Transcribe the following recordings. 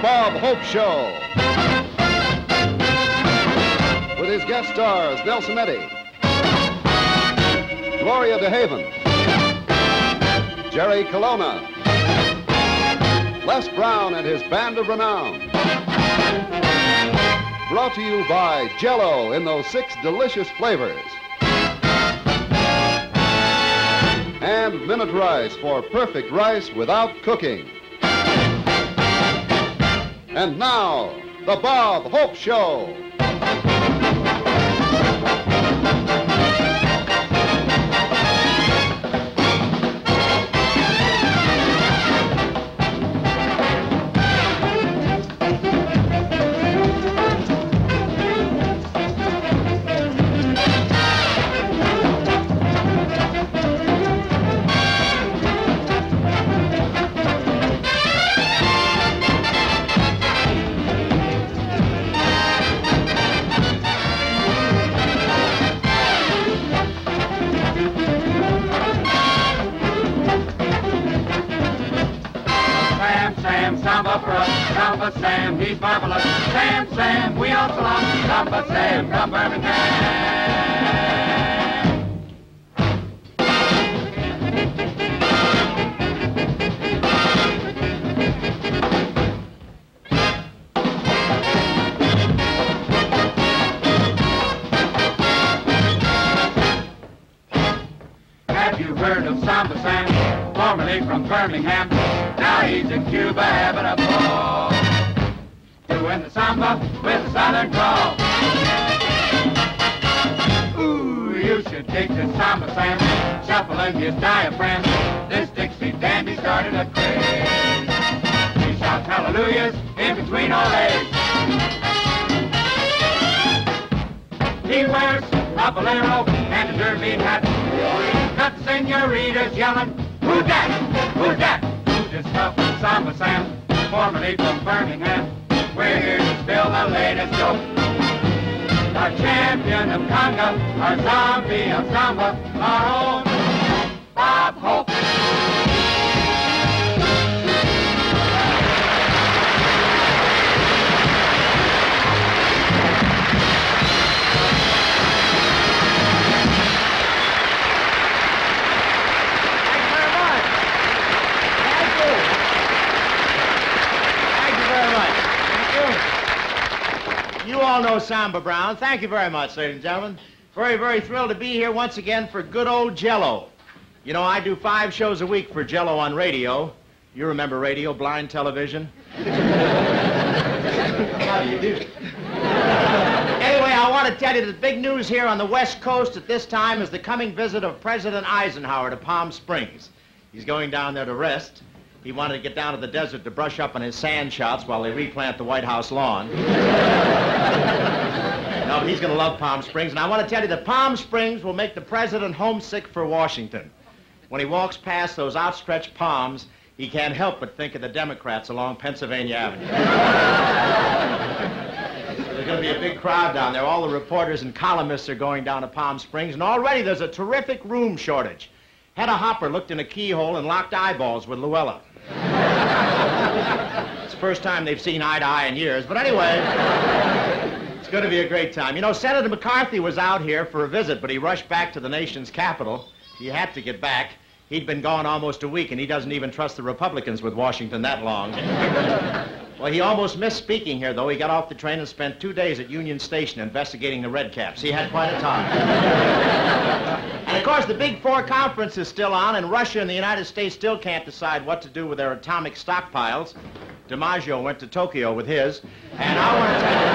Bob Hope Show. With his guest stars, Nelson Eddy, Gloria DeHaven, Jerry Colonna, Les Brown and his band of renown. Brought to you by Jell-O in those 6 delicious flavors. And Minute Rice for perfect rice without cooking. And now, the Bob Hope Show. Samba Sam, he's marvelous. Sam, Sam, we all belong. Samba Sam from Birmingham. Have you heard of Samba Sam, formerly from Birmingham? Now he's in Cuba having a ball, doing the samba with a southern drawl. Ooh, you should dig the Samba Sam, shuffling his diaphragm. This Dixie dandy started a craze. He shouts hallelujahs in between all A's. He wears a bolero and a derby hat. Got senoritas yelling, who's that? Who's that? This stuff with Samba Sam, formerly from Birmingham. We're here to spill the latest joke. Our champion of conga, our zombie of samba, our own Bob Hope. You all know Samba Brown. Thank you very much, ladies and gentlemen. Very, very thrilled to be here once again for good old Jell-O. You know, I do 5 shows a week for Jell-O on radio. You remember radio, blind television? How do you do? Anyway, I want to tell you that big news here on the West Coast at this time is the coming visit of President Eisenhower to Palm Springs. He's going down there to rest. He wanted to get down to the desert to brush up on his sand shots while they replant the White House lawn. No, but he's going to love Palm Springs. And I want to tell you that Palm Springs will make the president homesick for Washington. When he walks past those outstretched palms, he can't help but think of the Democrats along Pennsylvania Avenue. There's going to be a big crowd down there. All the reporters and columnists are going down to Palm Springs, and already there's a terrific room shortage. Hedda Hopper looked in a keyhole and locked eyeballs with Luella. It's the first time they've seen eye to eye in years, but anyway, it's going to be a great time. You know, Senator McCarthy was out here for a visit, but he rushed back to the nation's capital. He had to get back. He'd been gone almost a week, and he doesn't even trust the Republicans with Washington that long. Well, he almost missed speaking here, though. He got off the train and spent 2 days at Union Station investigating the Redcaps. He had quite a time. And, of course, the Big Four conference is still on, and Russia and the United States still can't decide what to do with their atomic stockpiles. DiMaggio went to Tokyo with his, and I want to tell you,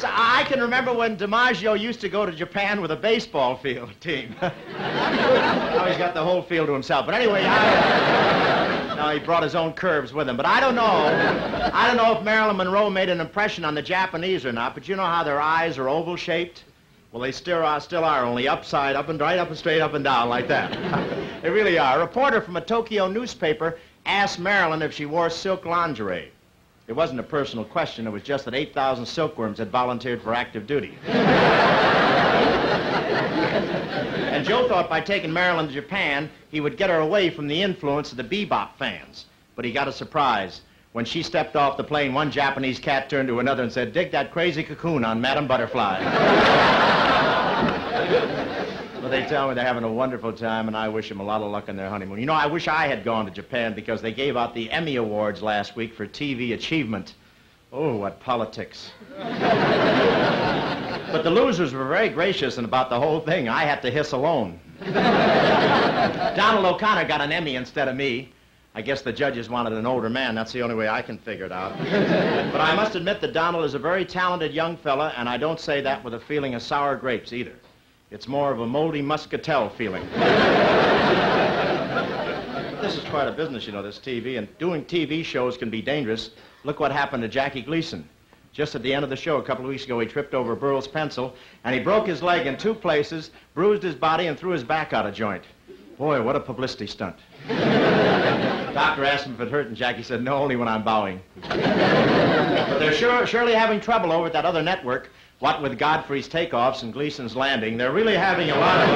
I can remember when DiMaggio used to go to Japan with a baseball field team. Now he's got the whole field to himself. But anyway, no, he brought his own curves with him. But I don't know if Marilyn Monroe made an impression on the Japanese or not, but you know how their eyes are oval-shaped? Well, they still are, only upside, up and right, up and straight, up and down, like that. They really are. A reporter from a Tokyo newspaper asked Marilyn if she wore silk lingerie. It wasn't a personal question. It was just that 8,000 silkworms had volunteered for active duty. And Joe thought by taking Marilyn to Japan, he would get her away from the influence of the bebop fans. But he got a surprise. When she stepped off the plane, one Japanese cat turned to another and said, "Dig that crazy cocoon on Madame Butterfly." Well, they tell me they're having a wonderful time, and I wish them a lot of luck on their honeymoon. You know, I wish I had gone to Japan because they gave out the Emmy Awards last week for TV achievement. Oh, what politics. But the losers were very gracious and about the whole thing. I had to hiss alone. Donald O'Connor got an Emmy instead of me. I guess the judges wanted an older man. That's the only way I can figure it out. But I must admit that Donald is a very talented young fella, and I don't say that with a feeling of sour grapes either. It's more of a moldy muscatel feeling. This is quite a business, you know, this TV, and doing TV shows can be dangerous. Look what happened to Jackie Gleason. Just at the end of the show a couple of weeks ago, he tripped over Burl's pencil, and he broke his leg in 2 places, bruised his body, and threw his back out of joint. Boy, what a publicity stunt. Doctor asked him if it hurt, and Jackie said, "No, only when I'm bowing." But they're surely having trouble over at that other network, what with Godfrey's takeoffs and Gleason's landing. They're really having a lot of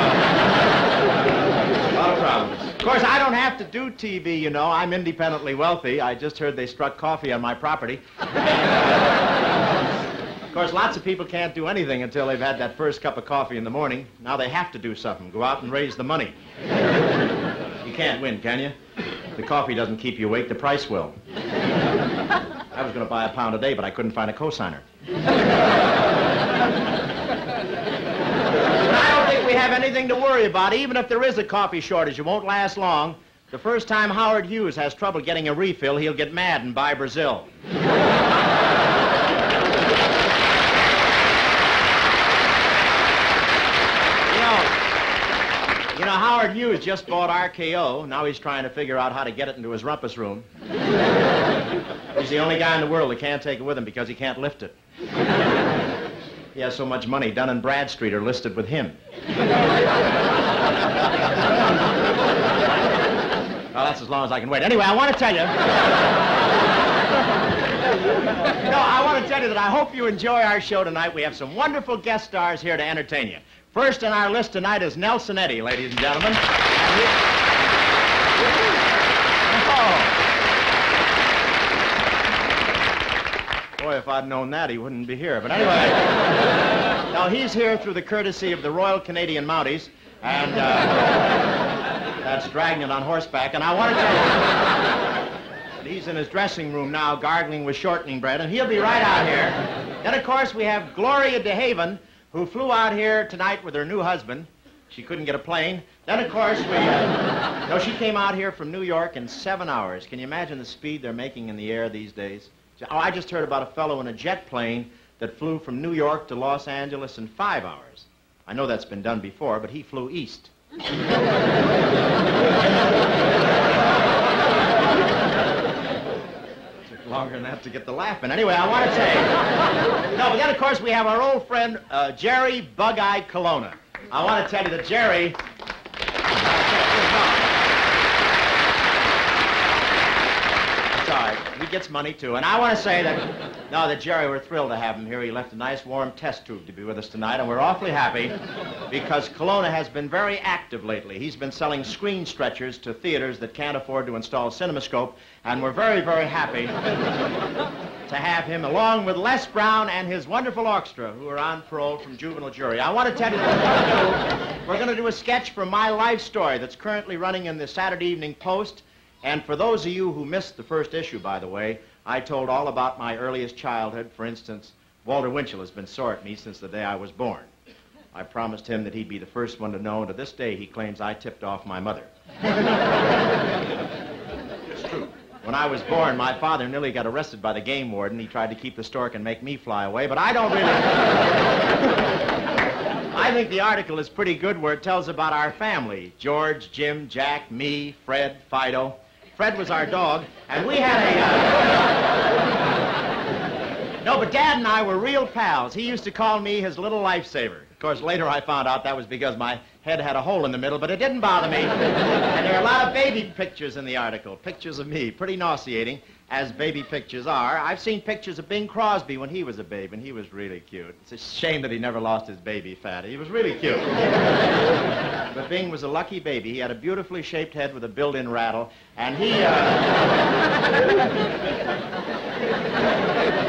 problems. Of course, I don't have to do TV, you know. I'm independently wealthy. I just heard they struck coffee on my property. Of course, lots of people can't do anything until they've had that first cup of coffee in the morning. Now they have to do something, go out and raise the money. You can't win, can you? If the coffee doesn't keep you awake, the price will. I was going to buy a pound a day, but I couldn't find a cosigner. But I don't think we have anything to worry about. Even if there is a coffee shortage, it won't last long. The first time Howard Hughes has trouble getting a refill, he'll get mad and buy Brazil. You know, Howard Hughes just bought RKO. Now he's trying to figure out how to get it into his rumpus room. He's the only guy in the world that can't take it with him because he can't lift it. He has so much money, Dun and Bradstreet are listed with him. Well, that's as long as I can wait. Anyway, I want to tell you... I want to tell you that I hope you enjoy our show tonight. We have some wonderful guest stars here to entertain you. First on our list tonight is Nelson Eddy, ladies and gentlemen. Boy, if I'd known that, he wouldn't be here. But anyway, now he's here through the courtesy of the Royal Canadian Mounties, and that's dragging it on horseback. And I want to tell you that he's in his dressing room now, gargling with shortening bread, and he'll be right out here. Then, of course, we have Gloria DeHaven, who flew out here tonight with her new husband. She couldn't get a plane. Then, of course, she came out here from New York in 7 hours. Can you imagine the speed they're making in the air these days? Oh, I just heard about a fellow in a jet plane that flew from New York to Los Angeles in 5 hours. I know that's been done before, but he flew east. Longer than that to get the laugh in. Anyway, I want to say... No, but then, of course, we have our old friend, Jerry Bug-Eye Colonna. I want to tell you that Jerry... It's all right. He gets money, too. And I want to say that... that Jerry, we're thrilled to have him here. He left a nice, warm test tube to be with us tonight, and we're awfully happy because Colonna has been very active lately. He's been selling screen stretchers to theaters that can't afford to install CinemaScope, and we're very, very happy to have him along with Les Brown and his wonderful orchestra who are on parole from juvenile jury. I want to tell you that we're going to do a sketch from my life story that's currently running in the Saturday Evening Post. And for those of you who missed the first issue, by the way, I told all about my earliest childhood. For instance, Walter Winchell has been sore at me since the day I was born. I promised him that he'd be the first one to know, and to this day he claims I tipped off my mother. It's true. When I was born, my father nearly got arrested by the game warden. He tried to keep the stork and make me fly away, but I don't really... I think the article is pretty good where it tells about our family. George, Jim, Jack, me, Fred, Fido. Fred was our dog, and we had a... No, but Dad and I were real pals. He used to call me his little lifesaver. Of course, later I found out that was because my head had a hole in the middle, but it didn't bother me. And there are a lot of baby pictures in the article. Pictures of me. Pretty nauseating, as baby pictures are. I've seen pictures of Bing Crosby when he was a babe, and he was really cute. It's a shame that he never lost his baby fat. He was really cute. But Bing was a lucky baby. He had a beautifully shaped head with a built-in rattle, and he,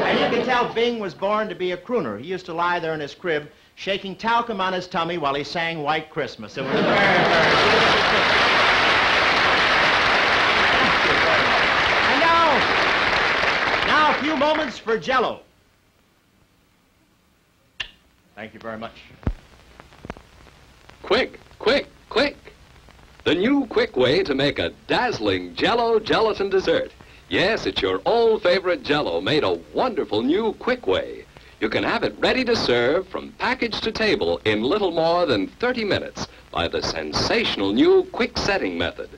and you can tell Bing was born to be a crooner. He used to lie there in his crib, shaking talcum on his tummy while he sang White Christmas. It was very, very beautiful. And now a few moments for Jell-O. Thank you very much. Quick, quick, quick. The new quick way to make a dazzling Jell-O gelatin dessert. Yes, it's your old favorite Jell-O made a wonderful new quick way. You can have it ready to serve from package to table in little more than 30 minutes by the sensational new quick setting method.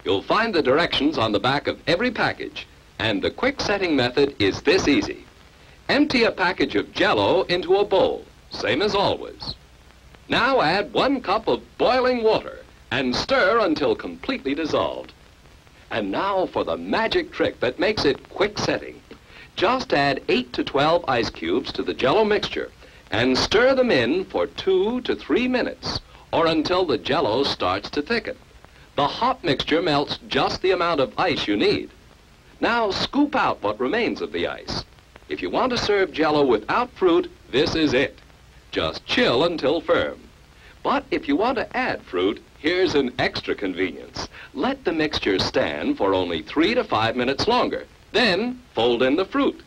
You'll find the directions on the back of every package, and the quick setting method is this easy. Empty a package of Jell-O into a bowl, same as always. Now add 1 cup of boiling water and stir until completely dissolved. And now for the magic trick that makes it quick setting. Just add 8 to 12 ice cubes to the Jell-O mixture and stir them in for 2 to 3 minutes or until the Jell-O starts to thicken. The hot mixture melts just the amount of ice you need. Now scoop out what remains of the ice. If you want to serve Jell-O without fruit, this is it. Just chill until firm. But if you want to add fruit, here's an extra convenience. Let the mixture stand for only 3 to 5 minutes longer. Then, fold in the fruit.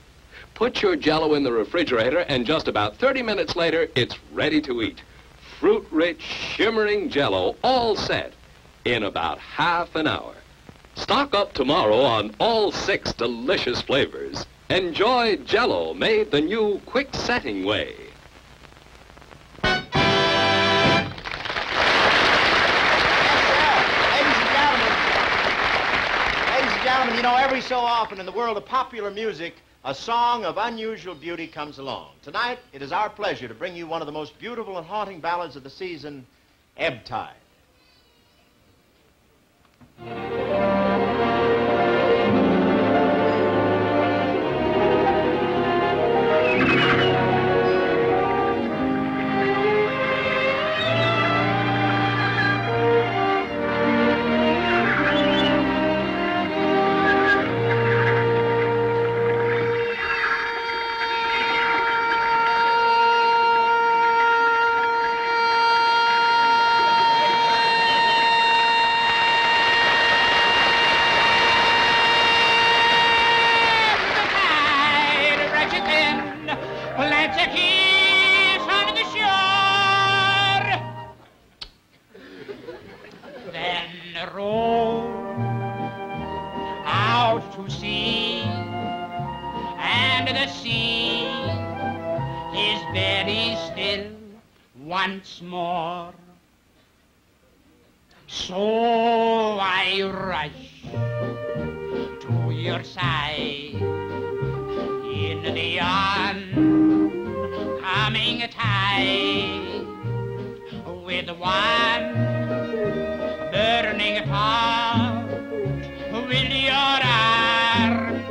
Put your Jell-O in the refrigerator, and just about 30 minutes later, it's ready to eat. Fruit-rich, shimmering Jell-O, all set in about half an hour. Stock up tomorrow on all 6 delicious flavors. Enjoy Jell-O made the new quick setting way. You know, every so often in the world of popular music, a song of unusual beauty comes along. Tonight, it is our pleasure to bring you one of the most beautiful and haunting ballads of the season, Ebb Tide. Once more, so I rush to your side in the oncoming tide with one burning heart. Will your arms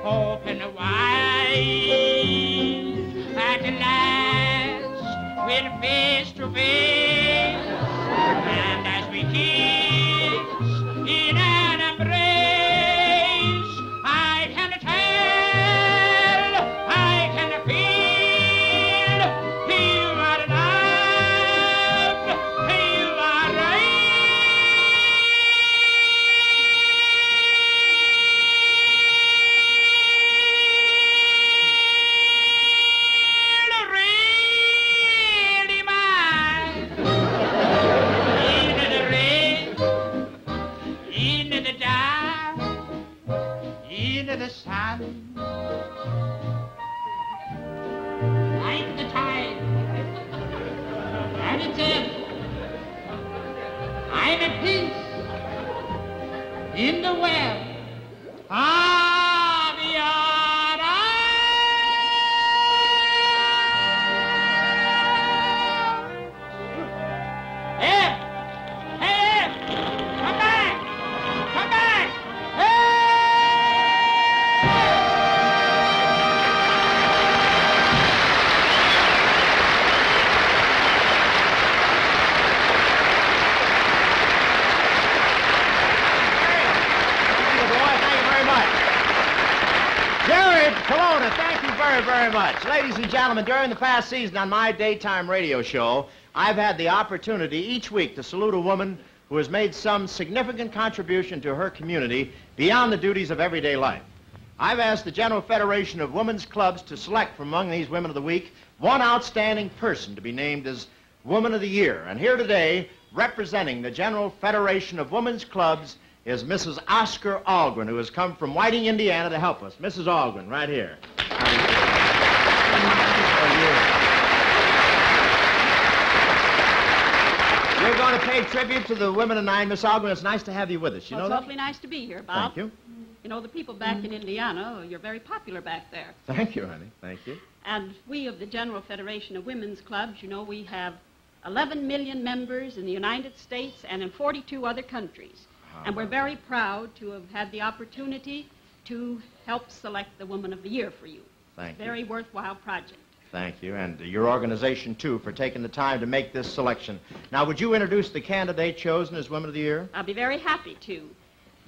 open wide at last? We're face to face, and as we kiss in an embrace, I can tell, I can feel, you are loved, you are right. The sun, like the tide, and it's in. I'm at peace in the well of your arms. Ebb, come back. Kelowna, thank you very, very much. Ladies and gentlemen, during the past season on my daytime radio show, I've had the opportunity each week to salute a woman who has made some significant contribution to her community beyond the duties of everyday life. I've asked the General Federation of Women's Clubs to select from among these Women of the Week one outstanding person to be named as Woman of the Year. And here today, representing the General Federation of Women's Clubs, is Mrs. Oscar Algren, who has come from Whiting, Indiana, to help us. Mrs. Algren, right here. You're going to pay tribute to the women tonight, Miss Algren. It's nice to have you with us. You know It's that? awfully nice to be here, Bob. Thank you. You know, the people back in Indiana, you're very popular back there. Thank you, honey. Thank you. And we of the General Federation of Women's Clubs, you know, we have 11 million members in the United States and in 42 other countries. And we're very proud to have had the opportunity to help select the Woman of the Year for you. Thank you. Very worthwhile project. Thank you, and your organization, too, for taking the time to make this selection. Now, would you introduce the candidate chosen as Women of the Year? I'll be very happy to.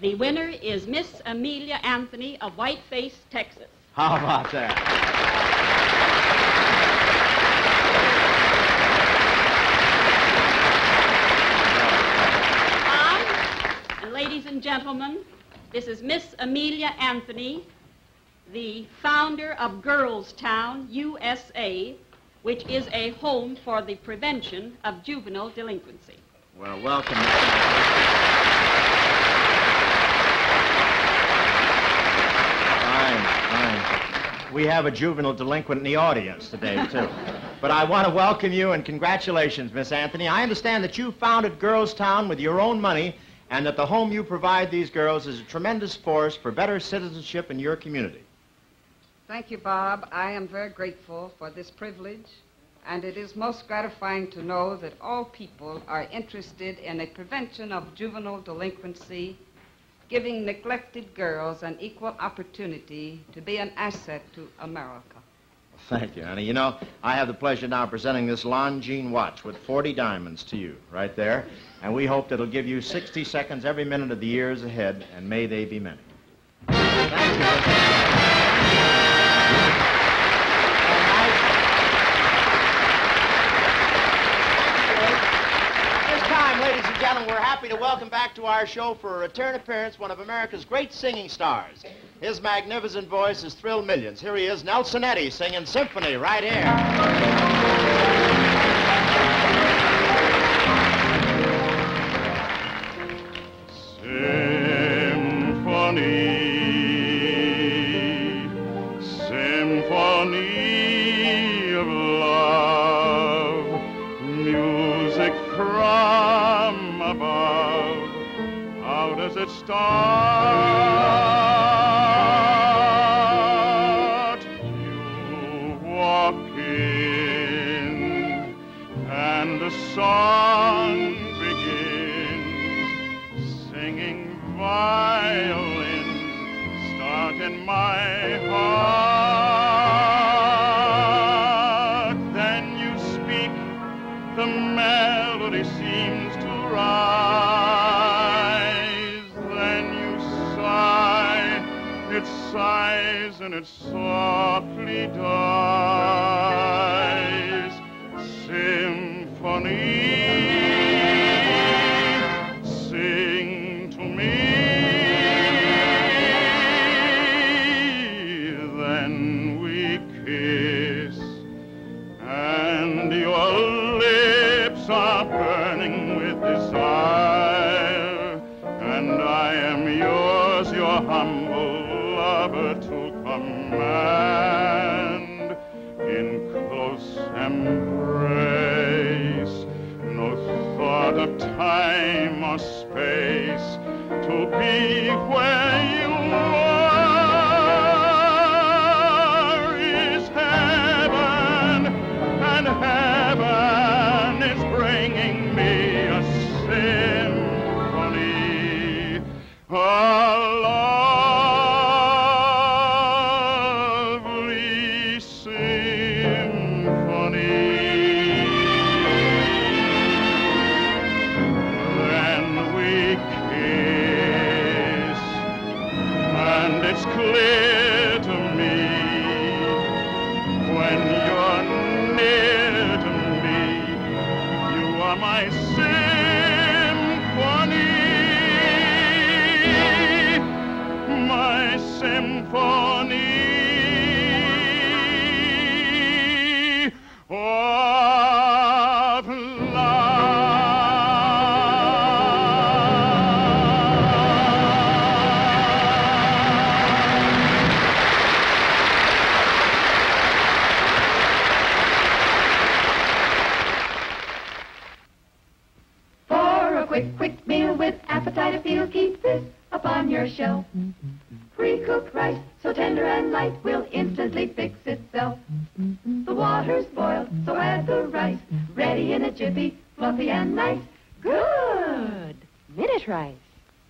The winner is Miss Amelia Anthony of Whiteface, Texas. How about that? And ladies and gentlemen, this is Miss Amelia Anthony, the founder of Girls Town, USA, which is a home for the prevention of juvenile delinquency. Well, welcome. Fine. We have a juvenile delinquent in the audience today, too. But I want to welcome you and congratulations, Miss Anthony. I understand that you founded Girls Town with your own money and that the home you provide these girls is a tremendous force for better citizenship in your community. Thank you, Bob. I am very grateful for this privilege, and it is most gratifying to know that all people are interested in a prevention of juvenile delinquency, giving neglected girls an equal opportunity to be an asset to America. Thank you, honey. You know, I have the pleasure now of presenting this Longines watch with 40 diamonds to you, right there. And we hope that it'll give you 60 seconds every minute of the years ahead, and may they be many. Thank you. Ladies and gentlemen, we're happy to welcome back to our show for a return appearance one of America's great singing stars. His magnificent voice has thrilled millions. Here he is, Nelson Eddy, singing Symphony right here. Symphony of love, music from above. How does it start? You walk in and the song begins, singing violins start in my heart. Then you speak, the melody seems to rise. Then you sigh, it sighs and it softly dies. Symphony, sing to me. Then we kiss, and your lips are burning with desire, and I am yours, your humble lover to command. In close embrace, no thought of time or space, to be where you are is heaven, and heaven is bringing me a symphony, a lovely symphony. Then we keep this upon your shelf. Pre-cooked rice, so tender and light, will instantly fix itself. The water's boiled, so add the rice, ready in a jiffy, fluffy and nice. Good! Minute rice.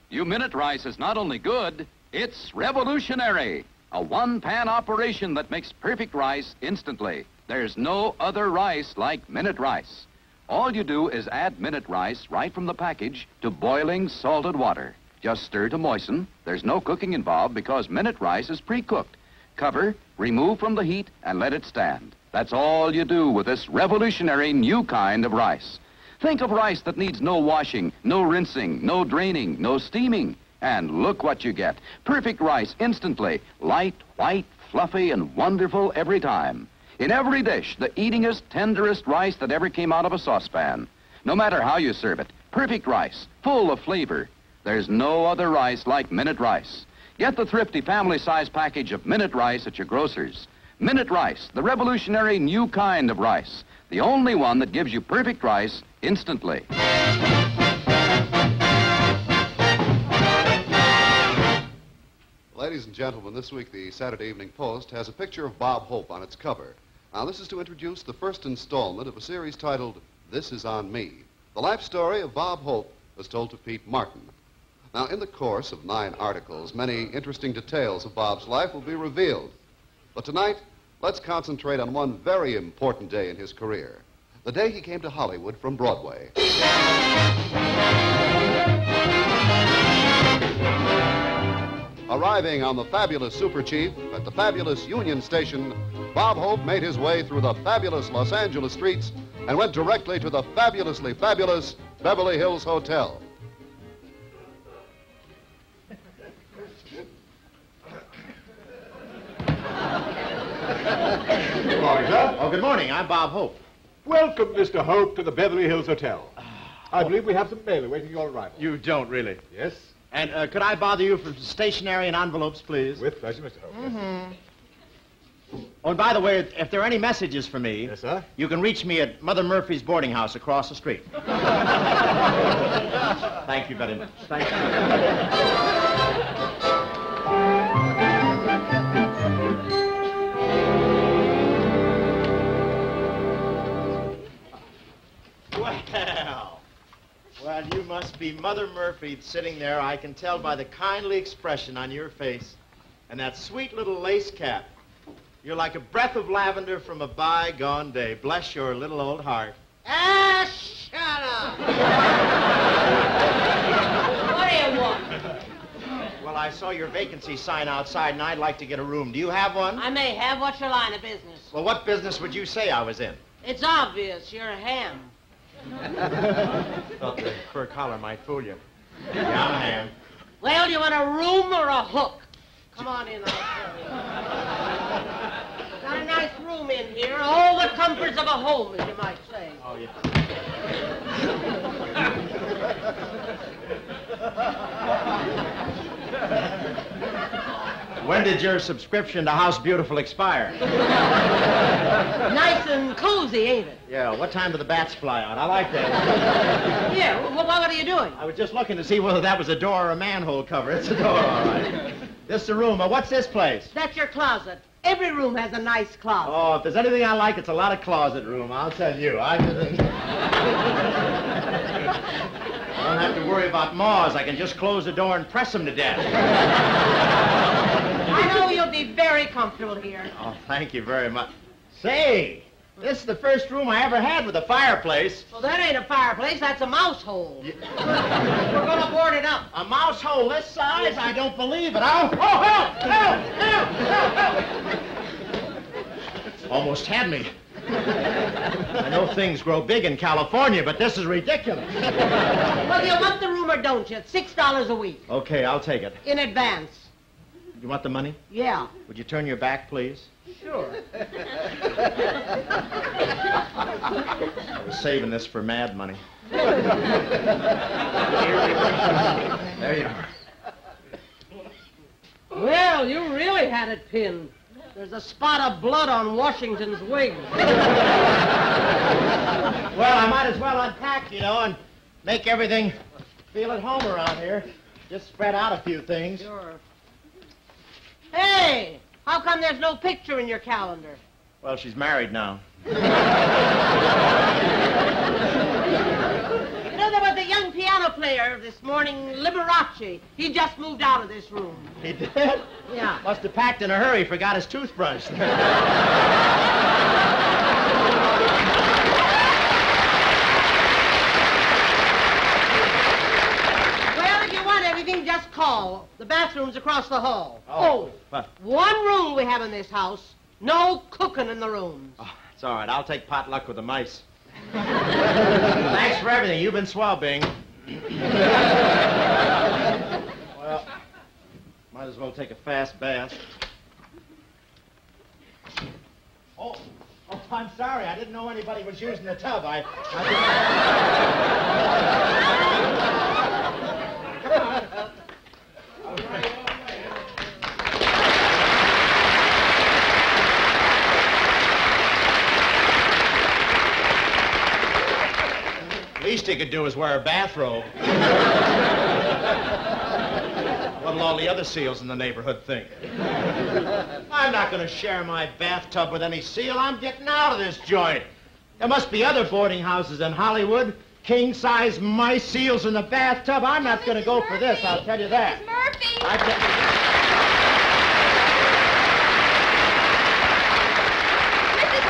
You Minute Rice is not only good, it's revolutionary. A one-pan operation that makes perfect rice instantly. There's no other rice like Minute Rice. All you do is add Minute Rice right from the package to boiling salted water. Just stir to moisten. There's no cooking involved because Minute Rice is pre-cooked. Cover, remove from the heat, and let it stand. That's all you do with this revolutionary new kind of rice. Think of rice that needs no washing, no rinsing, no draining, no steaming. And look what you get. Perfect rice instantly. Light, white, fluffy, and wonderful every time. In every dish, the eatingest, tenderest rice that ever came out of a saucepan. No matter how you serve it, perfect rice, full of flavor. There's no other rice like Minute Rice. Get the thrifty family-size package of Minute Rice at your grocer's. Minute Rice, the revolutionary new kind of rice. The only one that gives you perfect rice instantly. Ladies and gentlemen, this week the Saturday Evening Post has a picture of Bob Hope on its cover. Now, this is to introduce the first installment of a series titled This Is on Me. The life story of Bob Hope was told to Pete Martin. Now, in the course of 9 articles, many interesting details of Bob's life will be revealed. But tonight, let's concentrate on one very important day in his career, the day he came to Hollywood from Broadway. Arriving on the fabulous Super Chief at the fabulous Union Station, Bob Hope made his way through the fabulous Los Angeles streets and went directly to the fabulously fabulous Beverly Hills Hotel. Good morning, sir. Oh, good morning. I'm Bob Hope. Welcome, Mr. Hope, to the Beverly Hills Hotel. I believe we have some mail awaiting your arrival. You don't, really? Yes? And could I bother you for stationery and envelopes, please? With pleasure, Mr. Hope. Mm-hmm. Oh, and by the way, if there are any messages for me... Yes, sir? You can reach me at Mother Murphy's boarding house across the street. Thank you very much. Thank you. Well, you must be Mother Murphy sitting there. I can tell by the kindly expression on your face and that sweet little lace cap. You're like a breath of lavender from a bygone day. Bless your little old heart. Ah, shut up! What do you want? Well, I saw your vacancy sign outside, and I'd like to get a room. Do you have one? I may have. What's your line of business? Well, what business would you say I was in? It's obvious. You're a ham. Thought the fur collar might fool you. Yeah, I'm a ham. Well, do you want a room or a hook? Come on in, I'll show you. Got a nice room in here. All the comforts of a home, as you might say. Oh, yeah. When did your subscription to House Beautiful expire? Nice and cozy, ain't it? Yeah, what time do the bats fly out? I like that. Yeah, well, what are you doing? I was just looking to see whether that was a door or a manhole cover. It's a door, all right. This is a room. What's this place? That's your closet. Every room has a nice closet. Oh, if there's anything I like, it's a lot of closet room, I'll tell you. I don't have to worry about moths. I can just close the door and press them to death. I know you'll be very comfortable here. Oh, thank you very much. Say, this is the first room I ever had with a fireplace. Well, that ain't a fireplace. That's a mouse hole. We're going to board it up. A mouse hole this size? I don't believe it. Oh, help! Help! Help! Help! Help! Almost had me. I know things grow big in California, but this is ridiculous. Well, you want the room or don't you? It's $6 a week. Okay, I'll take it. In advance. You want the money? Yeah. Would you turn your back, please? Sure. I was saving this for mad money. There you are. Well, you really had it pinned. There's a spot of blood on Washington's wig. Well, I might as well unpack, and make everything feel at home around here. Just spread out a few things. Sure. Hey, how come there's no picture in your calendar? Well, she's married now. You know, there was a young piano player this morning, Liberace. He just moved out of this room. He did? Yeah. Must have packed in a hurry, forgot his toothbrush. Just call. The bathroom's across the hall. Oh. What? One rule we have in this house. No cooking in the rooms. Oh, it's all right. I'll take potluck with the mice. Thanks for everything. You've been swell, Bing. Well, might as well take a fast bath. Oh, I'm sorry. I didn't know anybody was using the tub. Least he could do is wear a bathrobe. What'll all the other seals in the neighborhood think? I'm not going to share my bathtub with any seal. I'm getting out of this joint. There must be other boarding houses in Hollywood. King-size mice seals in the bathtub. I'm not going to go for this, I'll tell you that. Mrs. Murphy! Mrs.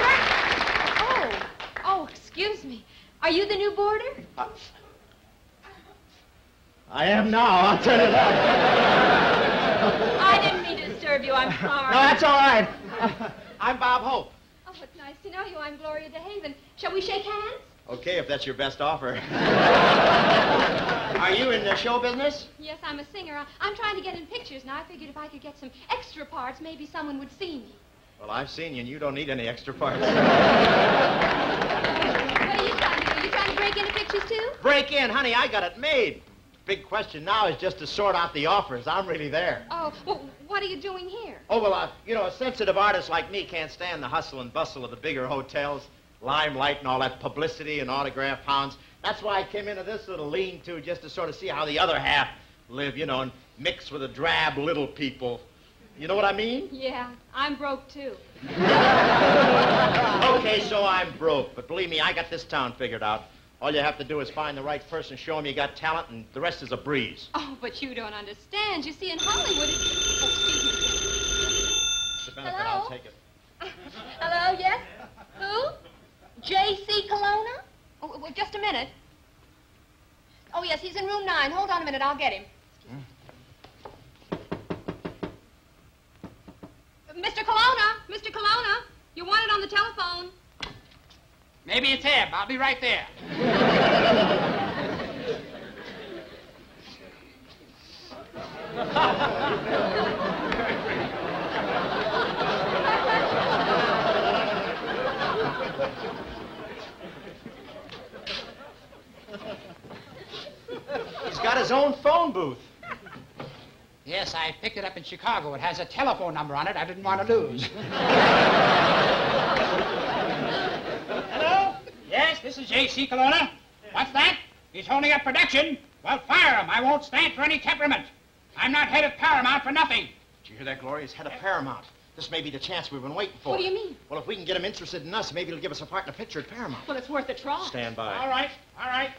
Murphy! Oh, excuse me. Are you the new boarder? I am now, I'll tell you that. I didn't mean to disturb you, I'm sorry. No, that's all right. I'm Bob Hope. Oh, it's nice to know you. I'm Gloria DeHaven. Shall we shake hands? Okay, if that's your best offer. Are you in the show business? Yes, I'm a singer. I'm trying to get in pictures, and I figured if I could get some extra parts, maybe someone would see me. Well, I've seen you, and you don't need any extra parts. What are you trying to do? You trying to break into pictures, too? Break in, honey, I got it made. Big question now is just to sort out the offers. I'm really there. Oh, well, what are you doing here? Oh, well, you know, a sensitive artist like me can't stand the hustle and bustle of the bigger hotels, limelight and all that publicity and autograph hounds. That's why I came into this little lean-to, just to sort of see how the other half live, you know, and mix with the drab little people. You know what I mean? Yeah, I'm broke, too. Okay, so I'm broke, but believe me, I got this town figured out. All you have to do is find the right person, show them you got talent, and the rest is a breeze. Oh, but you don't understand. You see, in Hollywood, it's... Oh, excuse me. Hello? I'll take it. Hello, yes? Who? J.C. Colonna? Oh, well, just a minute. Oh, yes, he's in room 9. Hold on a minute, I'll get him. Mr. Colonna! Mr. Colonna! You want it on the telephone. Maybe it's him. I'll be right there. He's got his own phone booth. Yes, I picked it up in Chicago. It has a telephone number on it I didn't want to lose. Hello? Yes, this is J.C. Colonna. What's that? He's holding up production. Well, fire him. I won't stand for any temperament. I'm not head of Paramount for nothing. Did you hear that, Gloria? He's head of Paramount. This may be the chance we've been waiting for. What do you mean? Well, if we can get him interested in us, maybe he'll give us a part in a picture at Paramount. Well, it's worth a try. Stand by. All right.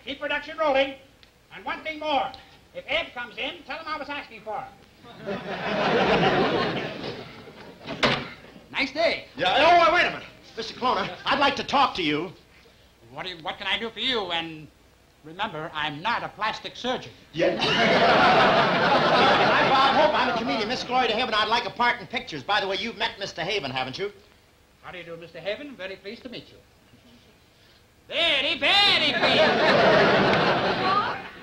Keep production rolling. And one thing more. If Ed comes in, tell him I was asking for him. Nice day. Yeah. Oh, wait a minute. Mr. Colonna, I'd like to talk to you. What can I do for you? And remember, I'm not a plastic surgeon. Yeah. I'm Bob Hope. I'm a comedian. Miss Gloria DeHaven, I'd like a part in pictures. By the way, you've met Mr. Haven, haven't you? How do you do, Mr. Haven? Very pleased to meet you. Very, very pleased.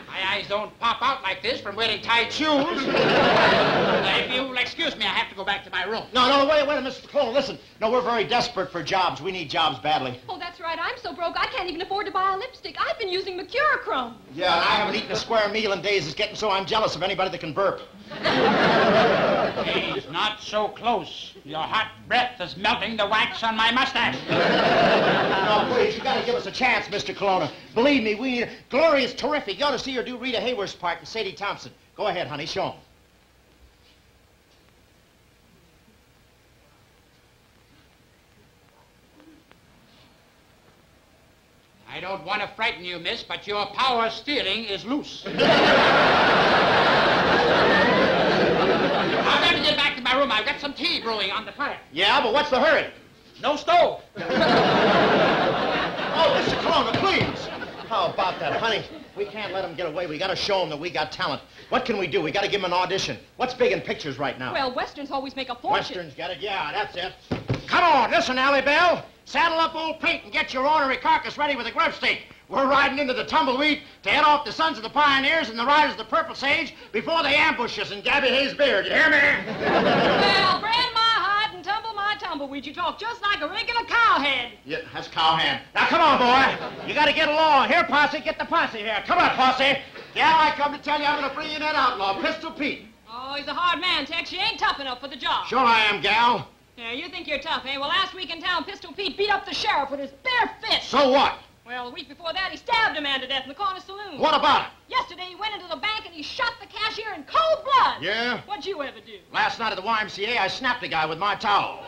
My eyes don't pop out like this from wearing tight shoes. If you'll excuse me, I have to go back to my room. No, wait a minute, Mr. Colonna, listen. No, we're very desperate for jobs. We need jobs badly. Oh, that's right. I'm so broke I can't even afford to buy a lipstick. I've been using Mercurochrome. Yeah, and I haven't eaten a square meal in days. It's getting so I'm jealous of anybody that can burp. Please, not so close. Your hot breath is melting the wax on my mustache. No, please, you gotta give us a chance, Mr. Colonna. Believe me, we need... Gloria's terrific. You ought to see her do Rita Hayworth's part in Sadie Thompson. Go ahead, honey, show 'em. I don't want to frighten you, miss, but your power steering is loose. I'm going to get back to my room. I've got some tea brewing on the fire. Yeah, but what's the hurry? No stove. Oh, Mr. Colonna, please. How about that, honey? We can't let him get away. We got to show him that we got talent. What can we do? We got to give him an audition. What's big in pictures right now? Well, Westerns always make a fortune. Westerns get it? Yeah, that's it. Come on, listen, Allie Bell. Saddle up old Pete and get your ornery carcass ready with a grub stake. We're riding into the tumbleweed to head off the Sons of the Pioneers and the Riders of the Purple Sage before they ambush us in Gabby Hayes' beard. You hear me? Well, brand my hide and tumble my tumbleweed. You talk just like a regular cowhead. Yeah, that's cowhand. Now, come on, boy. You got to get along. Here, Posse, get the posse here. Come on, Posse. Yeah, I come to tell you I'm going to bring in that outlaw, Pistol Pete. Oh, he's a hard man, Tex. You ain't tough enough for the job. Sure I am, gal. Yeah, you think you're tough, eh? Well, last week in town, Pistol Pete beat up the sheriff with his bare fist. So what? Well, the week before that, he stabbed a man to death in the corner saloon. What about it? Yesterday, he went into the bank and he shot the cashier in cold blood. Yeah? What'd you ever do? Last night at the YMCA, I snapped a guy with my towel.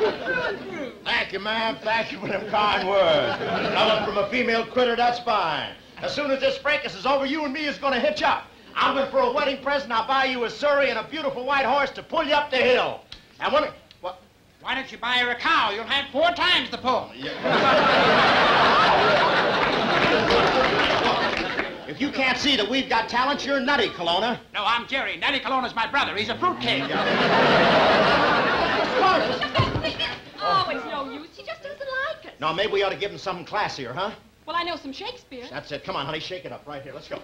Through and through. Thank you, ma'am. Thank you for them kind words. Coming from a female critter, that's fine. As soon as this fracas is over, you and me is going to hitch up. I'm in for a wedding present. I'll buy you a surrey and a beautiful white horse to pull you up the hill. And when... What? Why don't you buy her a cow? You'll have 4 times the pull. If you can't see that we've got talent, you're nutty, Colonna. No, I'm Jerry. Nellie Colonna's my brother. He's a fruitcake. Oh, it's no use. He just doesn't like us. No, maybe we ought to give him something classier, huh? Well, I know some Shakespeare. That's it. Come on, honey, shake it up right here. Let's go.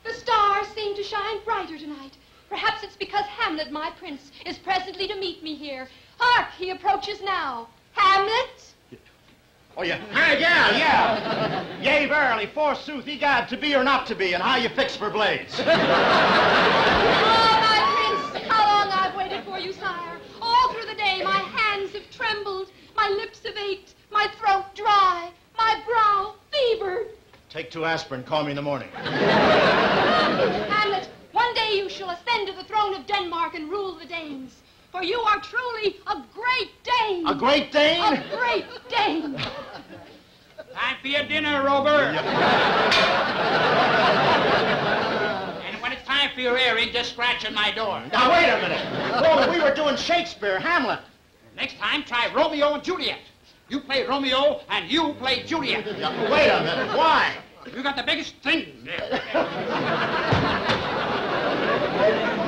The stars seem to shine brighter tonight. Perhaps it's because Hamlet, my prince, is presently to meet me here. Hark, he approaches now. Hamlet? Oh, yeah. Hey, yeah. Yea, verily, forsooth, egad, to be or not to be, and how you fix for blades. Oh, my prince, how long I've waited for you, sire. All through the day, my hands have trembled, my lips have ached, my throat dry, my brow fevered. Take 2 aspirin, call me in the morning. Hamlet, one day you shall ascend to the throne of Denmark and rule the Danes. For you are truly a great Dane. A great Dane? A great Dane. Time for your dinner, Rover. And when it's time for your earring, just scratch on my door. Now, wait a minute. Rover, we were doing Shakespeare, Hamlet. Next time, try Romeo and Juliet. You play Romeo, and you play Juliet. Yeah, wait a minute. Why? You got the biggest thing there.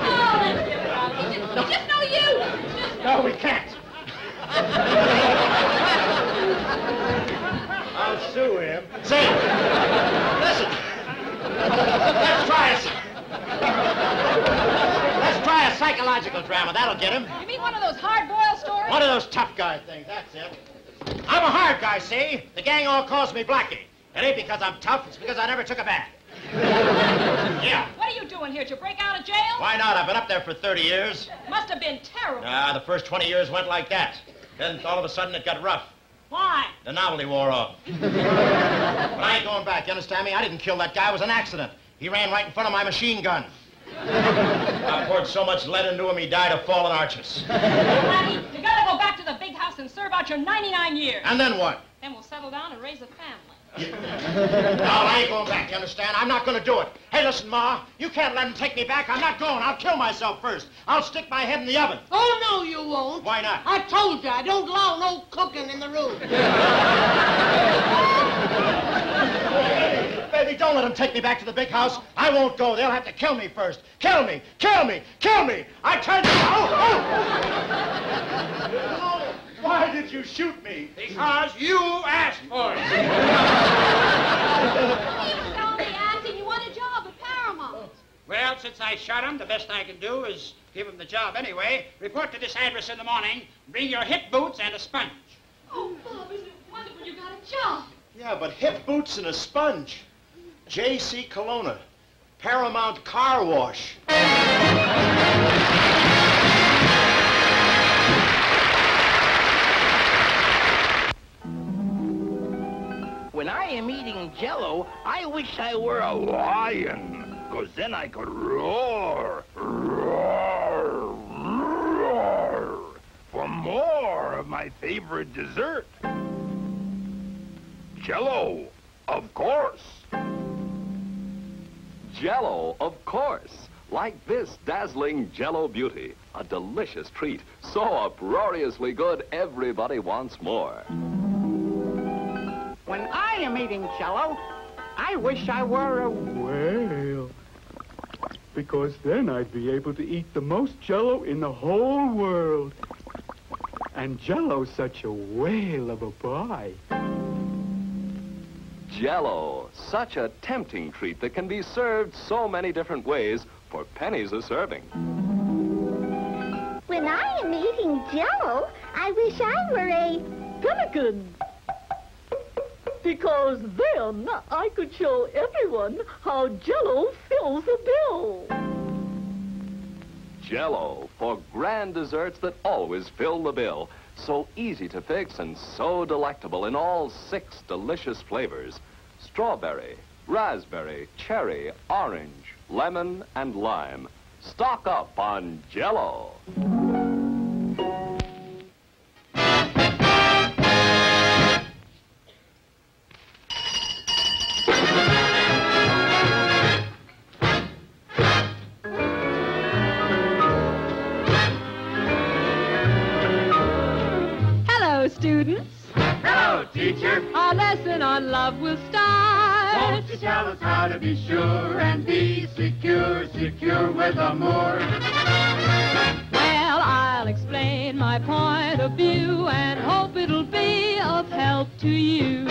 Oh, let's give it up. It's just no use. No, we can't. I'll sue him. Say, listen. Let's try a psychological drama. That'll get him. You mean one of those hard-boiled stories? One of those tough guy things. That's it. I'm a hard guy, see? The gang all calls me Blackie. It ain't because I'm tough. It's because I never took a bath. Yeah. What are you doing here? Did you break out of jail? Why not? I've been up there for 30 years. Must have been terrible. The first 20 years went like that. Then all of a sudden it got rough. Why? The novelty wore off. But I ain't going back, you understand me? I didn't kill that guy. It was an accident. He ran right in front of my machine gun. I poured so much lead into him, he died of fallen arches. Honey, you gotta go back to the big house and serve out your 99 years. And then what? Then we'll settle down and raise a family. No, I ain't going back, you understand? I'm not going to do it. Hey, listen, Ma, you can't let him take me back. I'm not going. I'll kill myself first. I'll stick my head in the oven. Oh, no, you won't. Why not? I told you, I don't allow no cooking in the room. Baby, don't let him take me back to the big house. I won't go. They'll have to kill me first. Kill me! Kill me! Kill me! I tell you... Oh! Why did you shoot me? Because you asked for it. He was only asking you want a job at Paramount. Well, since I shot him, the best I can do is give him the job anyway. Report to this address in the morning. Bring your hip boots and a sponge. Oh, Bob, isn't it wonderful you got a job? Yeah, but hip boots and a sponge. J.C. Colonna. Paramount Car Wash. When I am eating Jell-O, I wish I were a lion, 'cause then I could roar, roar, roar, for more of my favorite dessert. Jell-O, of course. Jell-O, of course. Like this dazzling Jell-O beauty. A delicious treat. So uproariously good, everybody wants more. When I am eating Jell-O, I wish I were a whale. Because then I'd be able to eat the most Jell-O in the whole world. And Jell-O's such a whale of a pie. Jell-O, such a tempting treat that can be served so many different ways for pennies a serving. When I am eating Jell-O, I wish I were a pelican. Because then I could show everyone how Jell-O fills a bill. Jell-O, for grand desserts that always fill the bill. So easy to fix and so delectable in all 6 delicious flavors. Strawberry, raspberry, cherry, orange, lemon, and lime. Stock up on Jell-O. Hello, students. Hello, teacher. Our lesson on love will start. Won't you tell us how to be sure and be secure, secure with amour? Well, I'll explain my point of view and hope it'll be of help to you.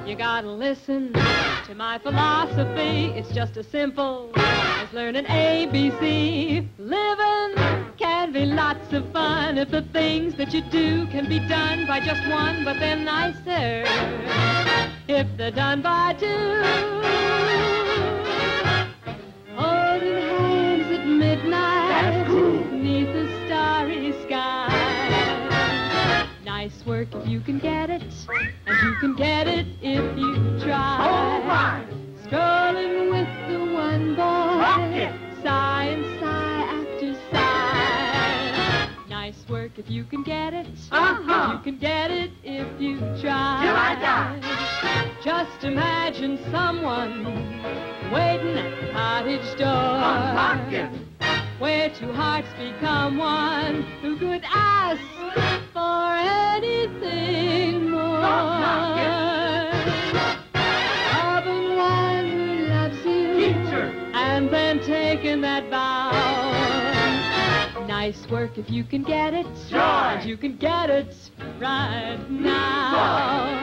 You gotta listen to my philosophy. It's just as simple as learning ABC. Living can be lots of fun if the things that you do can be done by just one, but they're nicer if they're done by 2. Holding hands at midnight beneath the starry sky. Nice work if you can get it, and you can get it if you try. Oh, my! Strolling with the one boy, sigh and sigh after sigh. Nice work if you can get it, you can get it if you try. Till I die. Just imagine someone waiting at the cottage door, where 2 hearts become one, who could ask for anything more. Loving one who loves you, teacher, and then taking that vow. Nice work if you can get it, joy, and you can get it right now.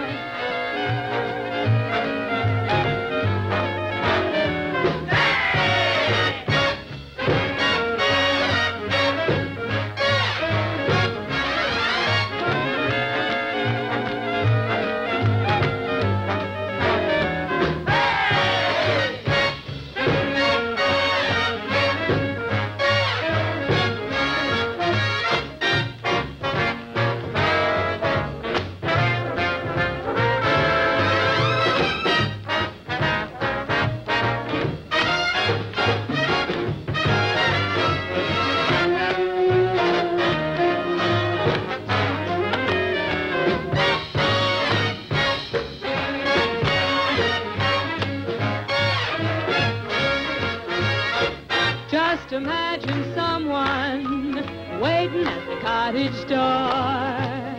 Just imagine someone waiting at the cottage door,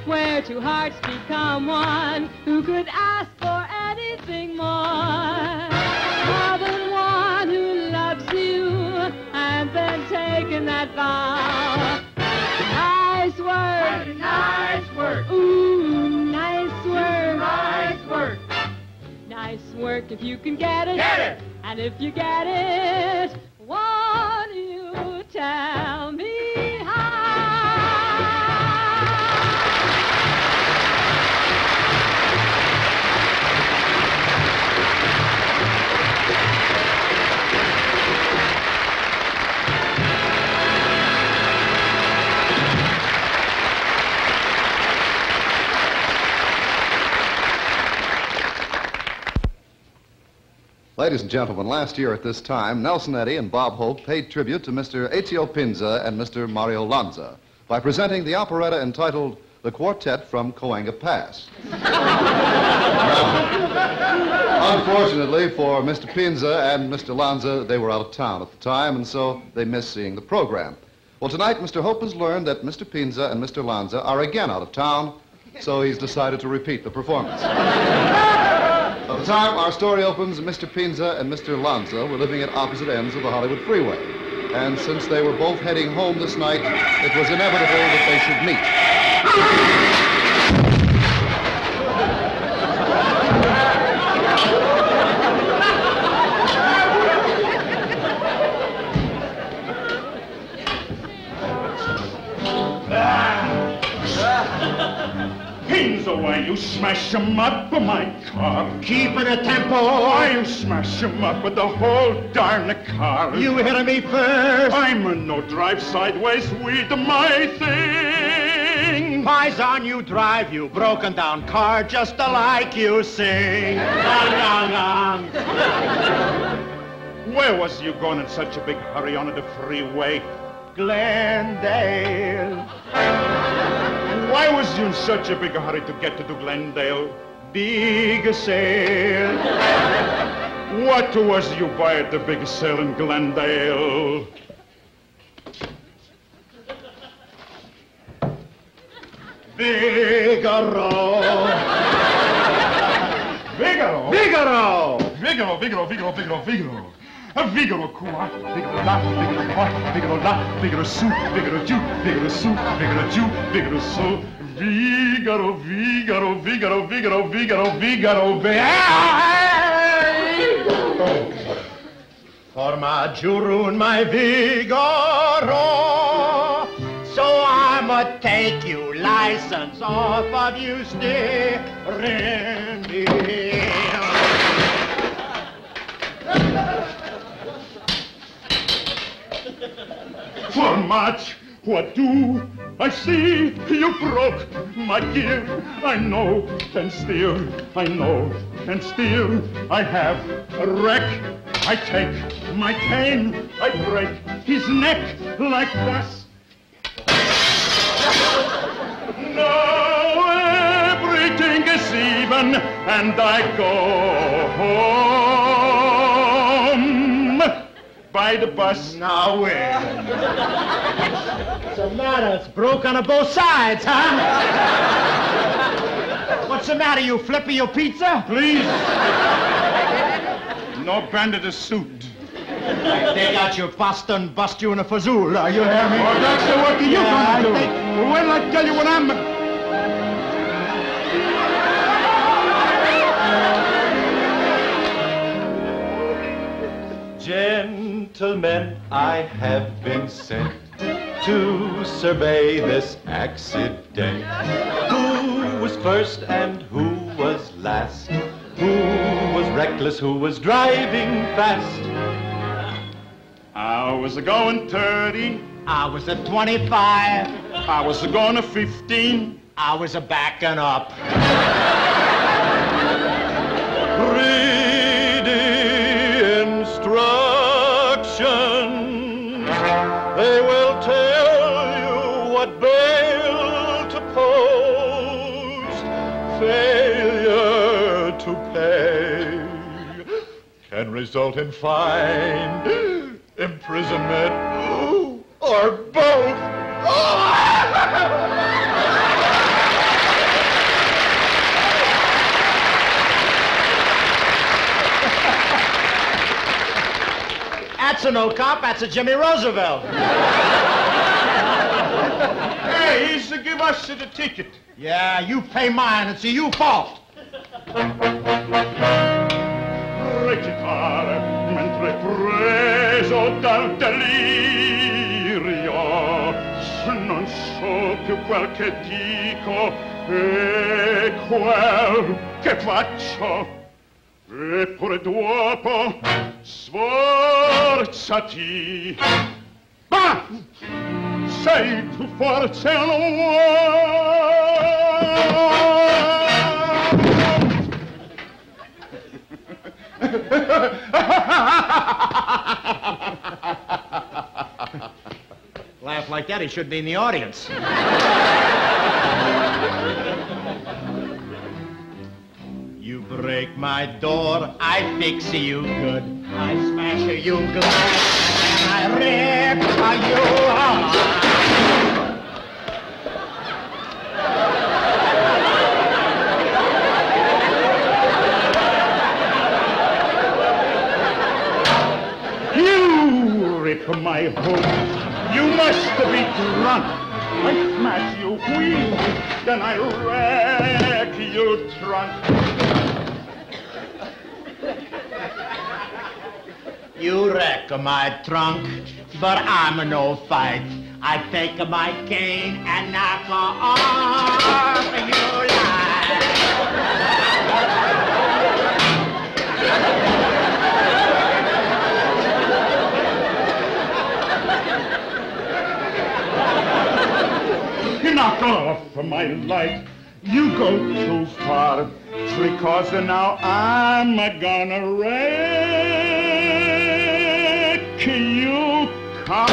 where 2 hearts become one, who could ask for anything more. Loving one who loves you, and then taking that vow. Nice work. Nice work. Ooh, nice work. Nice work. Nice work if you can get it. Get it. And if you get it, won't you tell me how? Ladies and gentlemen, last year at this time, Nelson Eddy and Bob Hope paid tribute to Mr. Ezio Pinza and Mr. Mario Lanza by presenting the operetta entitled The Quartet from Coanga Pass. Unfortunately for Mr. Pinza and Mr. Lanza, they were out of town at the time, and so they missed seeing the program. Well, tonight, Mr. Hope has learned that Mr. Pinza and Mr. Lanza are again out of town, so he's decided to repeat the performance. By the time our story opens, Mr. Pinza and Mr. Lanza were living at opposite ends of the Hollywood freeway. And since they were both heading home this night, it was inevitable that they should meet. Pinza, why you smash him up with my car? Keeping a tempo. I'll smash him up with the whole darn car. You hit me first. I'm a no drive sideways with my thing. Paisan, you drive, you broken down car just like you sing. Where was you going in such a big hurry on the freeway? Glendale. Why was you in such a big hurry to get to Glendale? Big sale. What was you buy at the big sale in Glendale? Figaro. Figaro? Figaro. Figaro, Figaro, Figaro, Figaro, Figaro. Figaro qua, Figaro là, Figaro qua, Figaro là, Figaro su, Figaro giù, Figaro su, Figaro giù, Figaro su. Figaro, Figaro, Figaro, Figaro, Figaro, Figaro, Formaggio ruin my Figaro, so I'ma take you license off of you steering wheel. Formaggio, what do I see? You broke my gear. I know, and still I know, and still I have a wreck. I take my cane, I break his neck like this. Now everything is even, and I go home by the bus. Now where? What's the matter? It's broken on both sides, huh? What's the matter, you flipping your pizza? Please. No bandit suit. I take out your pasta and bust you in a fazool. You hear me? Oh, that's the work you can do. Well, wait till I tell you what I'm... Gentlemen, I have been sent to survey this accident. Who was first and who was last? Who was reckless, who was driving fast? I was going 30. I was at 25. I was going 15. I was a backing up. Read the instructions. They will tell you what bail to post. Failure to pay can result in fine, imprisonment, or both. That's a no cop, that's a Jimmy Roosevelt. Hey, he's to give us the ticket. Yeah, you pay mine, it's a you fault. Recitare mentre preso dal delirio, non so più quel che dico e quel che faccio. Eppure dopo sforzati. Ma sei tu forse un uomo. Laugh like that, he should be in the audience. You break my door, I fix you good. I smash you glass, and I rip you heart. You rip my hope. You must be drunk. I smash your wheel, then I wreck your trunk. You wreck my trunk, but I'm no fight. I take my cane and knock off your life. Knock off my light. You go too far, because now I'm gonna wreck you car.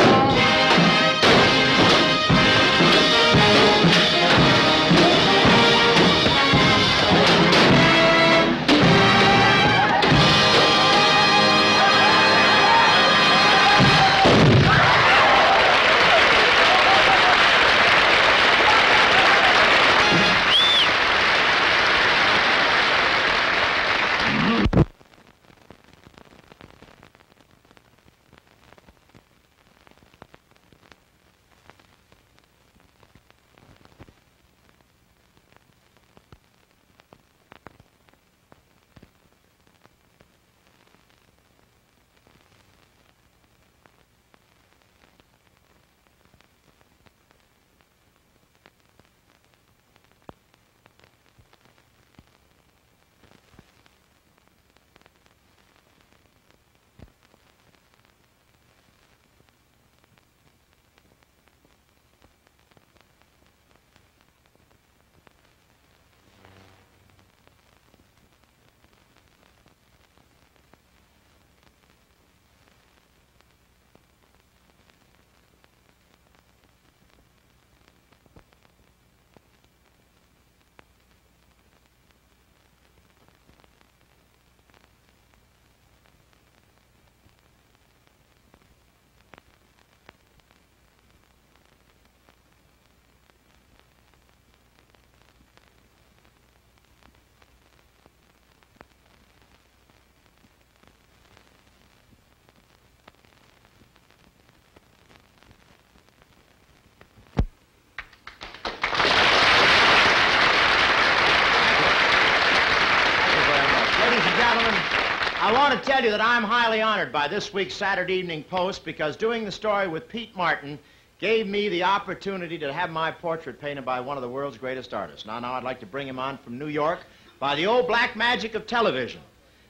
I want to tell you that I'm highly honored by this week's Saturday Evening Post because doing the story with Pete Martin gave me the opportunity to have my portrait painted by one of the world's greatest artists. Now I'd like to bring him on from New York by the old black magic of television.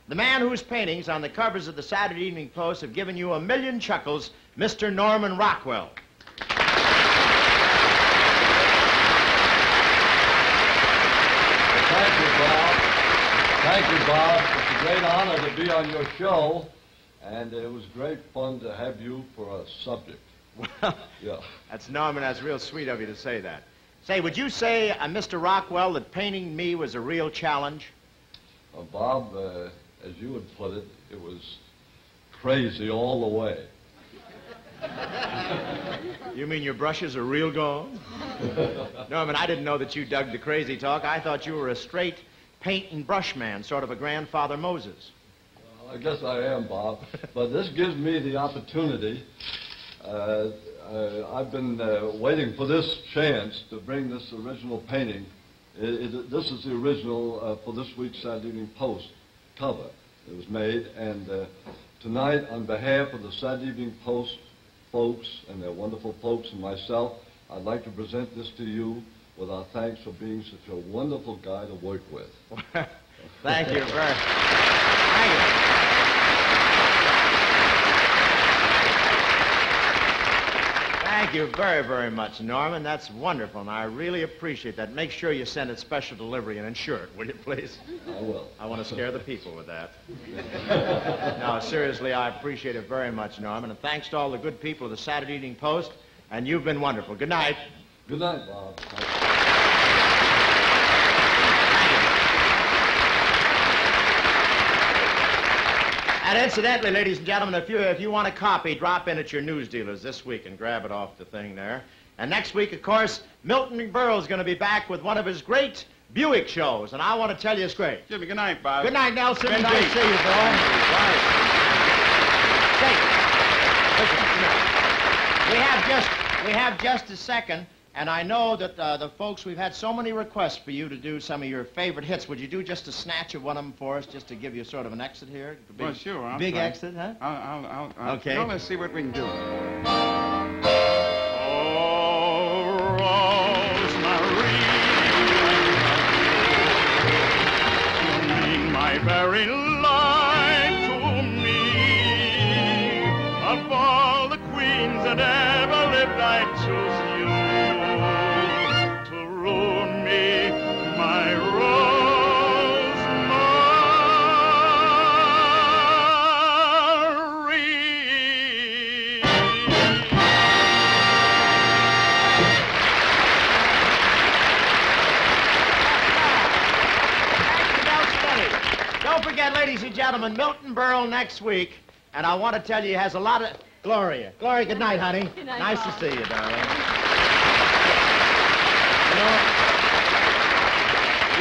The man whose paintings on the covers of the Saturday Evening Post have given you a million chuckles, Mr. Norman Rockwell. Thank you, Bob. Thank you, Bob. It's a great honor to be on your show, and it was great fun to have you for a subject. Well, yeah. That's Norman. That's real sweet of you to say that. Say, would you say, Mr. Rockwell, that painting me was a real challenge? Bob, as you would put it, it was crazy all the way. You mean your brushes are real gone? Norman, I didn't know that you dug the crazy talk. I thought you were a straight paint and brush man, sort of a grandfather Moses. Well, I guess I am, Bob. But this gives me the opportunity. I've been waiting for this chance to bring this original painting. This is the original for this week's Saturday Evening Post cover. It was made, and tonight, on behalf of the Saturday Evening Post folks and their wonderful folks and myself, I'd like to present this to you with our thanks for being such a wonderful guy to work with. Thank you very much. Thank you. Thank you very, very much, Norman. That's wonderful, and I really appreciate that. Make sure you send it special delivery and insure it, will you, please? I will. I want to scare the people with that. No, seriously, I appreciate it very much, Norman, and thanks to all the good people of the Saturday Evening Post, and you've been wonderful. Good night. Good night, Bob. And incidentally, ladies and gentlemen, if you want a copy, drop in at your news dealers this week and grab it off the thing there. And next week, of course, Milton McBurl's going to be back with one of his great Buick shows, and I want to tell you it's great. Jimmy, good night, Bob. Good night, Nelson. Ben Nice to G. see you, Bill. We have just a second, and I know that the folks, we've had so many requests for you to do some of your favorite hits. Would you do just a snatch of one of them for us, just to give you sort of an exit here? Well, sure. I'll big try. exit, huh? I'll Okay. Well, let's see what we can do. My very life to me. Of all the queens that ever lived, I choose you to ruin me, my Don't forget, ladies and gentlemen, Milton Berle next week. And I want to tell you, he has a lot of... Gloria. Gloria, good night, honey. Good night, Nice Bob. to see you, darling.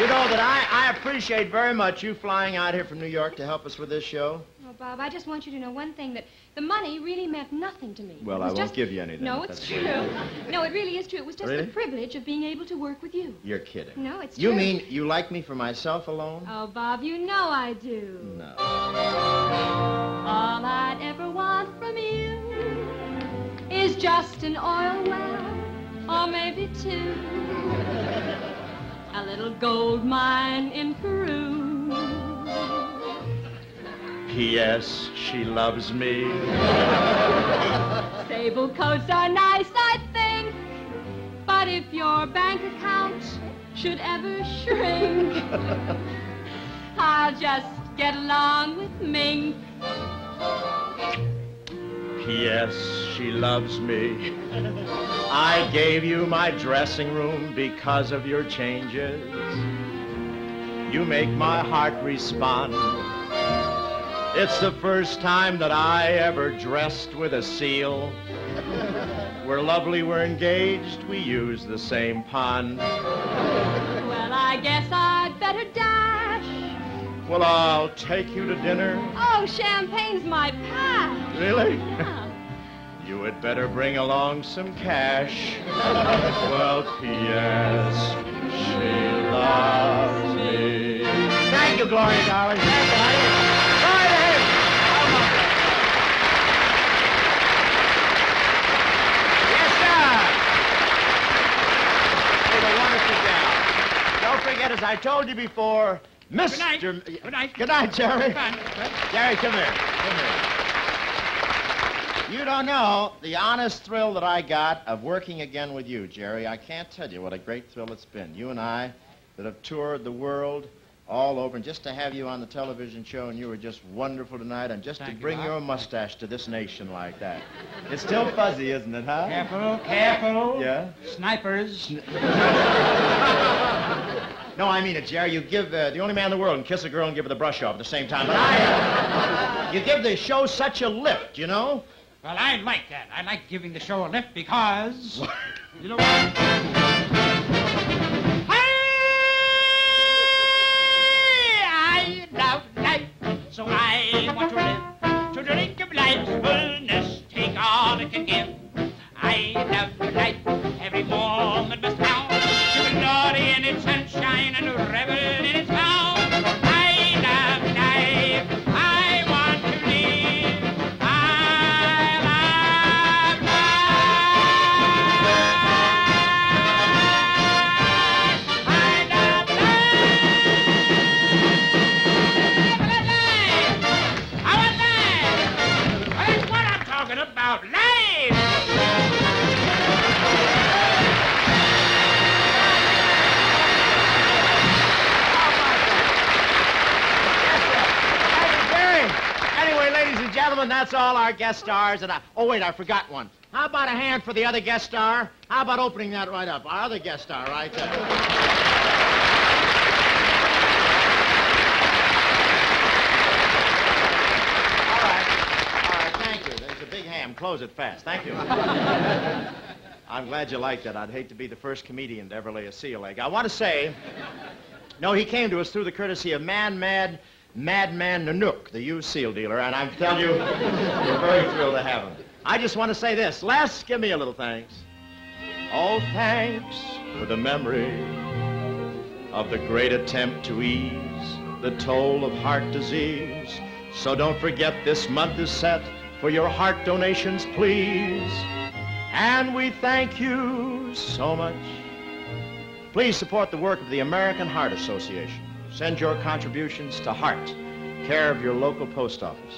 You know that I appreciate very much you flying out here from New York to help us with this show. Oh, Bob, I just want you to know one thing, that the money really meant nothing to me. Well, It I was won't just... give you anything. No, if it's that's true. what No, it really is true. It was just Really? the privilege of being able to work with you. You're kidding. No, it's You true. mean you like me for myself alone? Oh, Bob, you know I do. No. All I'd ever want from you is just an oil well, or maybe two. A little gold mine in Peru. P.S. She loves me. Sable coats are nice, I think, but if your bank account should ever shrink, I'll just get along with Mink. P.S. She loves me. I gave you my dressing room because of your changes. You make my heart respond. It's the first time that I ever dressed with a seal. We're lovely, we're engaged, we use the same pond. Well, I guess I'd better dash. Well, I'll take you to dinner. Oh, champagne's my pass. Really? Yeah. You had better bring along some cash. Well, P.S. She loves me. Thank you, Gloria, darling. Thank you, honey. Right ahead. Yes, sir. Did a wonderful job. Don't forget, as I told you before, Mr. Good night. Good night. Good night, Jerry. Good night. Jerry, come here. Come here. You don't know the honest thrill that I got of working again with you, Jerry. I can't tell you what a great thrill it's been. You and I that have toured the world all over, and just to have you on the television show, and you were just wonderful tonight, and just Thank to you, bring Bob. your mustache to this nation like that. It's still fuzzy, isn't it, huh? Careful, careful. Yeah? Snipers. No, I mean it, Jerry. You give the only man in the world can kiss a girl and give her the brush off at the same time. But you give the show such a lift, you know? Well, I like that. I like giving the show a lift because... You know what? I love life, so I want to live. To drink of life's fullness, take all it can give. I love life, every moment must count. To glory in its sunshine and revel in its bound. I love life, I want to live. I love life. I love life. I want life. That's what I'm talking about, life. gentlemen, that's all our guest stars. And oh, wait, I forgot one. How about a hand for the other guest star? How about opening that right up? Our other guest star, right there. All right, thank you. There's a big ham. Close it fast. Thank you. I'm glad you liked that. I'd hate to be the first comedian to ever lay a seal egg. I want to say, no, he came to us through the courtesy of Madman Nanook, the used seal dealer, and I'm telling you, we're very thrilled to have him. I just want to say this. Les, give me a little thanks. Oh, thanks for the memory of the great attempt to ease the toll of heart disease. So don't forget this month is set for your heart donations, please. And we thank you so much. Please support the work of the American Heart Association. Send your contributions to Heart, care of your local post office.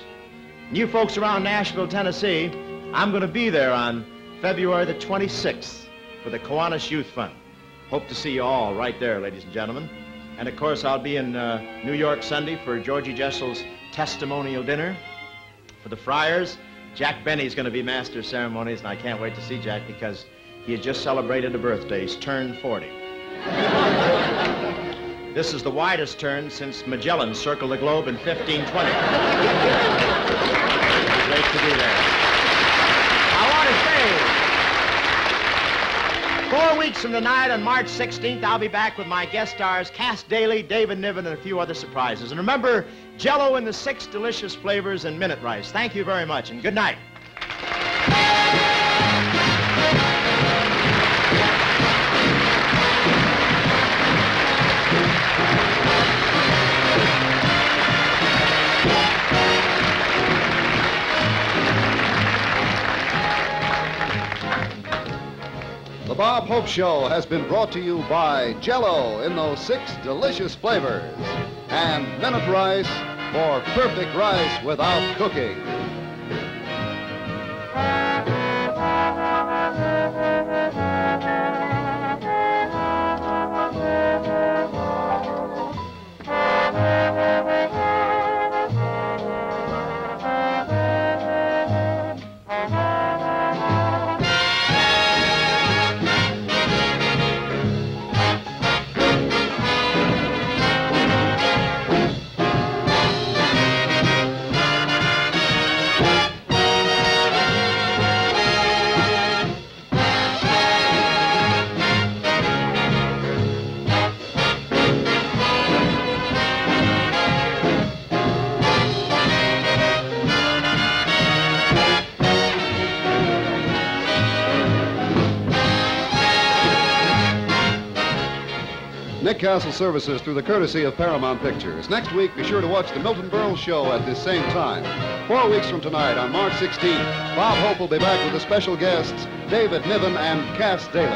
And you folks around Nashville, Tennessee, I'm going to be there on February the 26th for the Kiwanis Youth Fund. Hope to see you all right there, ladies and gentlemen. And of course, I'll be in New York Sunday for Georgie Jessel's testimonial dinner. For the Friars, Jack Benny's going to be master of ceremonies, and I can't wait to see Jack because he has just celebrated a birthday. He's turned 40. This is the widest turn since Magellan circled the globe in 1520. Great to be there. I want to say, 4 weeks from tonight, on March 16th, I'll be back with my guest stars, Cass Daly, David Niven, and a few other surprises. And remember, Jell-O in the 6 delicious flavors and minute rice. Thank you very much, and good night. The Bob Hope Show has been brought to you by Jell-O in those 6 delicious flavors and minute rice for perfect rice without cooking. Nick Castle services through the courtesy of Paramount Pictures. Next week, be sure to watch the Milton Berle Show at this same time. 4 weeks from tonight, on March 16th, Bob Hope will be back with the special guests, David Niven and Cass Daly.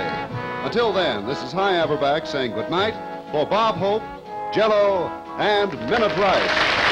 Until then, this is Hy Averback saying goodnight for Bob Hope, Jell-O, and Minute Rice.